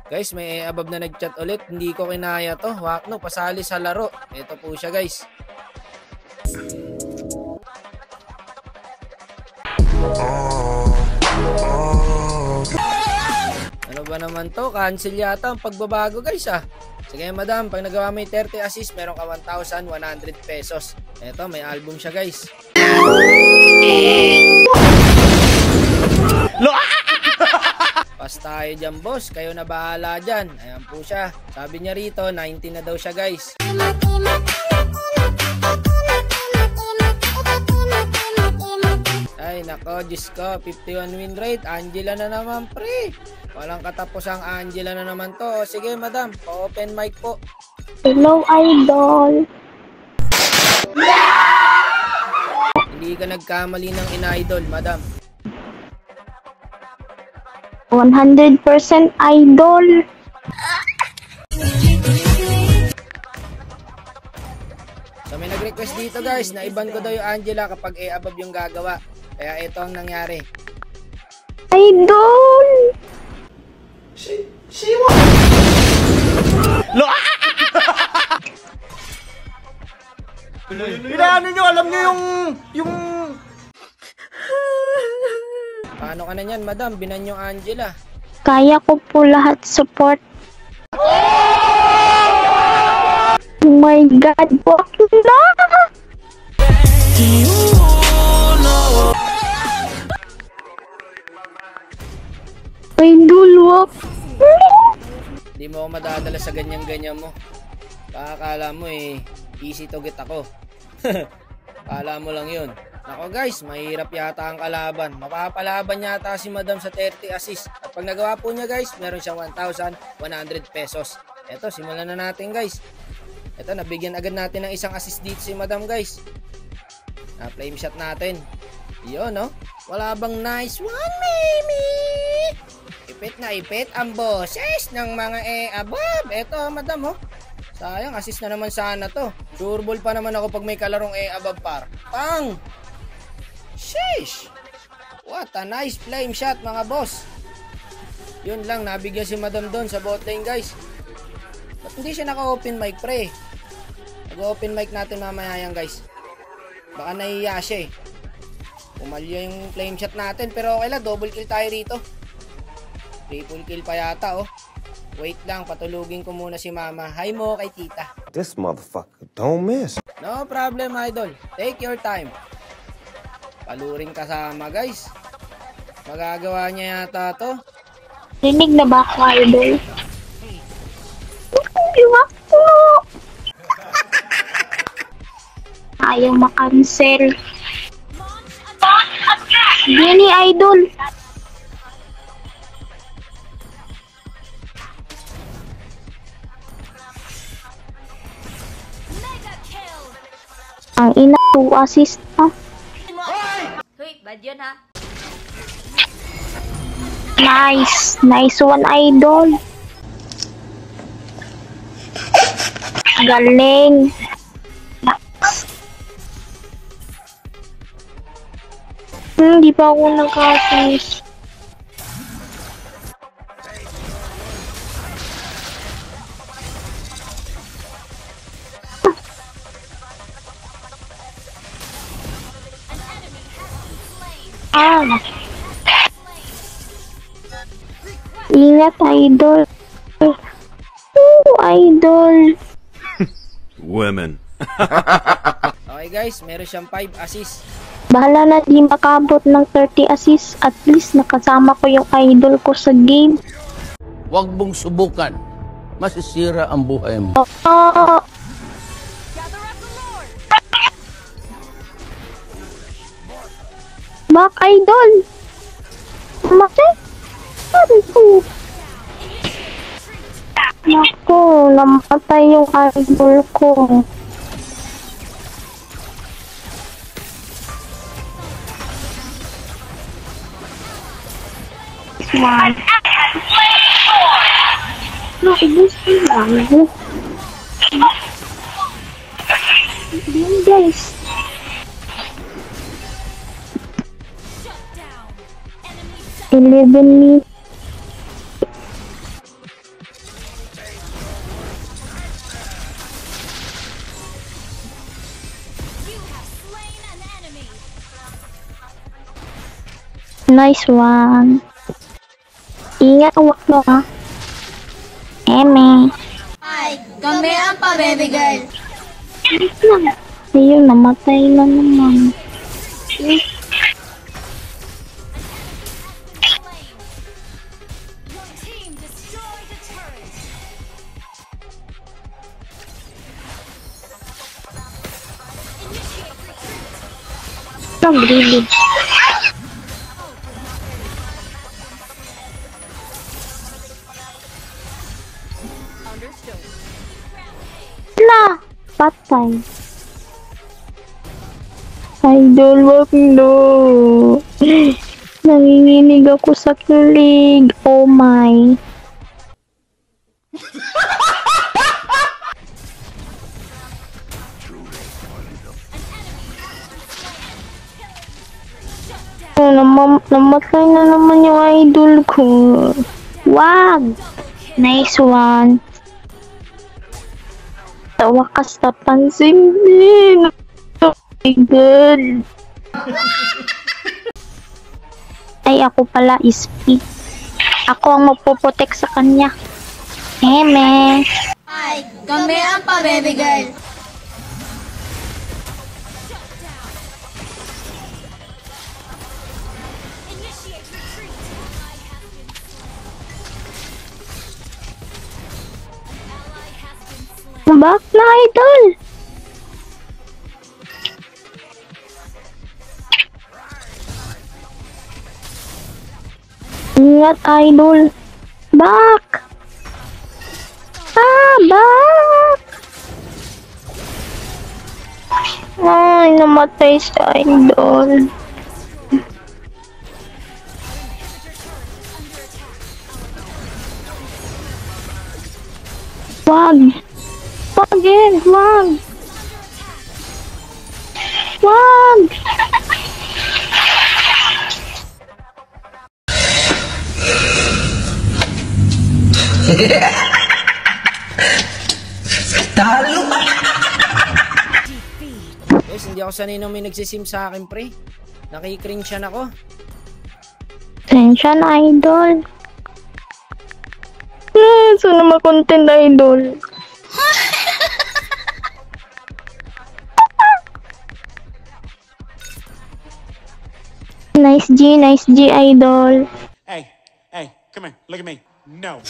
Guys, may above na nag-chat ulit. Hindi ko kinaya to. Wakno, pasali sa laro. Ito po siya guys. Ano ba naman to? Cancel yata ang pagbabago guys ah. Sige madam, pag nagawa mo yung 30 assist, meron ka 1,100 pesos. Ito, may album siya guys. Pas tayo dyan boss, kayo na bahala dyan. Ayan po siya. Sabi niya rito, 90 na daw siya guys. Ay nako, Diyos ko, 51 win rate. Angela na naman pre. Walang katapos ang Angela na naman to. Sige madam, pa-open mic po. Hello idol. Hindi ka nagkamali ng in-idol madam. 100% idol. So may nag-request dito guys na iban ko daw yung Angela kapag above yung gagawa. Kaya ito ang nangyari. Idol! Inaano nyo, alam nyo yung... Paano ka na yan madam? Binan yung Angela. Kaya ko po lahat support. Oh my God, wag na! Idol, wag na! Hindi mo ako madadala sa ganyan-ganyan mo. Akala mo easy to get ako. Akala mo lang yun. Nako guys, mahirap yata ang kalaban. Mapapalaban yata si madam sa 30 assist. At pag nagawa po niya guys, meron siyang 1,100 pesos. Eto, simulan na natin guys. Eto, nabigyan agad natin ng isang assist dito si madam guys. Na-flame shot natin. Yun no? Wala bang nice one, Mimi? Ipit na ipit ang boses ng mga above. Eto madam oh. Sayang, assist na naman sana to. Sure ball pa naman ako pag may kalarong above par. Pang! Sheesh! What a nice flame shot mga boss. Yun lang, nabigyan si madam doon sa bot lane guys. Ba't hindi siya naka-open mic pre? Nag-open mic natin mamaya yan guys. Baka nahiya siya eh. Pumalya yung flame shot natin. Pero okay lang, double kill tayo rito. Triple kill pa yata oh. Wait lang, patulugin ko muna si mama. Hi mo kay tita. This motherfucker don't miss. No problem idol. Take your time. Paluring kasama guys. Magagawa niya yata to. Rinig na ba ako, idol? Iwak po! Ayaw makancel. Gini, idol. Ang ina, 2 assist ha. Hoy, bad yun ha. Nice. Nice one, idol. Galing. Di pa ako nag-assist. Ingat, idol. Idol. Women. Okay guys, meron siyang 5 assist. Bahala na di makabot ng 30 assist. At least nakasama ko yung idol ko sa game. Huwag mong subukan. Masisira ang buhay mo. Oh. Back, idol. Bakit? Naku, namatay yung idol ko. One. Naubos yung lago. Yan guys. nice one. Ingat, uwak mo ha. Eme. Ay, kami ang pa-baby girl. Ayun, namatay na naman. Nagbili. Wala! Patay. Idol, wag no. Nanginginig ako sa kilig. Oh my. Oh, namatay na naman yung idol ko. Wag! Nice one. Sa wakas napansin din. Oh my God. Ay, ako pala SP. Ako ang magpoprotect sa kanya. Eme. Ay, kami ang pa-baby girl. Back na idol. Ingat idol. Back. Back. Ay, namatay si idol. Wag. Again, wag. Wag. Guys, hindi ako sanay nung may nagsisim sa akin, pre. Nakikring siya ako. Tensyon, idol. Sana makontent, idol. Nice G, idol. Hey, come here, look at me. No.